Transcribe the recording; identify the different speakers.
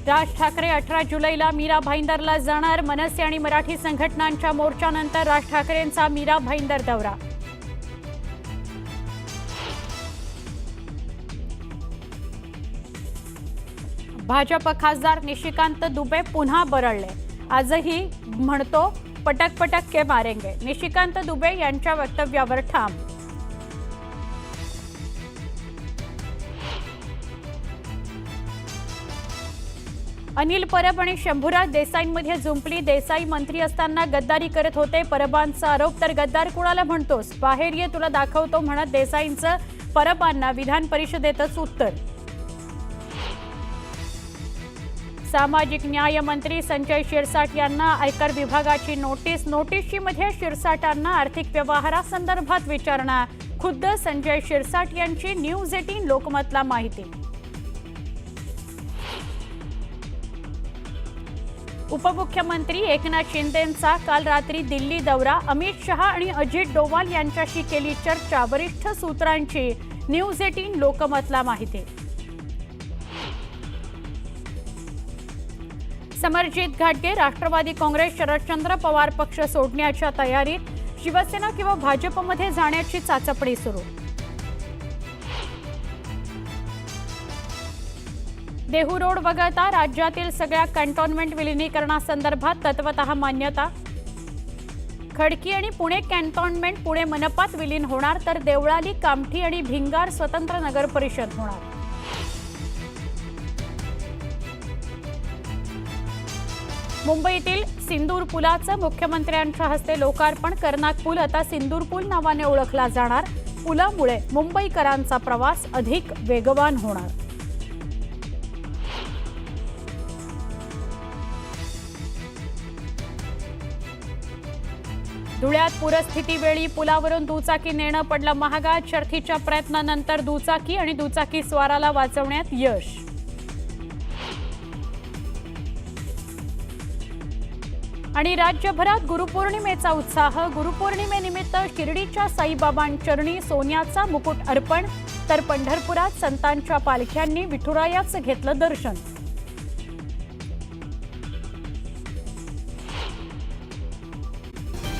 Speaker 1: राज ठाकरे 18 जुलैला मीरा भाईंदरला जाणार। मनसे आणि मराठी संघटनांच्या मोर्चानंतर राज ठाकरेंचा मीरा भाईंदर दौरा। भाजप खासदार निशिकांत दुबे पुन्हा बरळले। आजही म्हणतो पटक पटक के मारेंगे। निशिकांत दुबे यांच्या वक्तव्यावर ठाम। अनिल परब आणि शंभूराज देसाईंमध्ये जुंपली। देसाई मंत्री असताना गद्दारी करत होते। परबांचा आरोप, तर गद्दार कुणाला म्हणतोस, बाहेर ये तुला दाखवतो म्हणत देसाईंचं परबांना विधान परिषदेतच उत्तर। सामाजिक न्याय मंत्री संजय शिरसाट यांना आयकर विभागाची नोटीस। नोटीसमध्ये शिरसाटांना आर्थिक व्यवहारासंदर्भात विचारणा। खुद्द संजय शिरसाट यांची न्यूज 18 लोकमतला माहिती। उपमुख्यमंत्री एकनाथ शिंदेंचा काल रात्री दिल्ली दौरा। अमित शहा आणि अजित डोवाल यांच्याशी केली चर्चा। वरिष्ठ सूत्रांची न्यूज 18 लोकमतला माहिती। समरजित घाटगे राष्ट्रवादी काँग्रेस शरदचंद्र पवार पक्ष सोडण्याच्या तयारीत। शिवसेना किंवा भाजपमध्ये जाण्याची चाचपणी सुरू। देहू रोड वगळता राज्यातील सगळ्या कॅन्टोन्मेंट विलिनीकरणासंदर्भात तत्वतः मान्यता। खडकी आणि पुणे कॅन्टोन्मेंट पुणे मनपात विलीन होणार, तर देवळाली, कामठी आणि भिंगार स्वतंत्र नगर परिषद होणार। मुंबईतील सिंदूर पुलाचं मुख्यमंत्र्यांच्या हस्ते लोकार्पण। कर्नाक पूल आता सिंदूर पूल नावाने ओळखला जाणार। पुलामुळे मुंबईकरांचा प्रवास अधिक वेगवान होणार। धुळ्यात पूरस्थितीवेळी पुलावरून दुचाकी नेणं पडलं महागात। शर्थीच्या प्रयत्नानंतर दुचाकी आणि दुचाकी स्वाराला वाचवण्यात यश। आणि राज्यभरात गुरुपौर्णिमेचा उत्साह। गुरुपौर्णिमेनिमित्त शिर्डीच्या साईबाबांचरणी सोन्याचा मुकुट अर्पण, तर पंढरपुरात संतांच्या पालख्यांनी विठुरायाचं घेतलं दर्शन।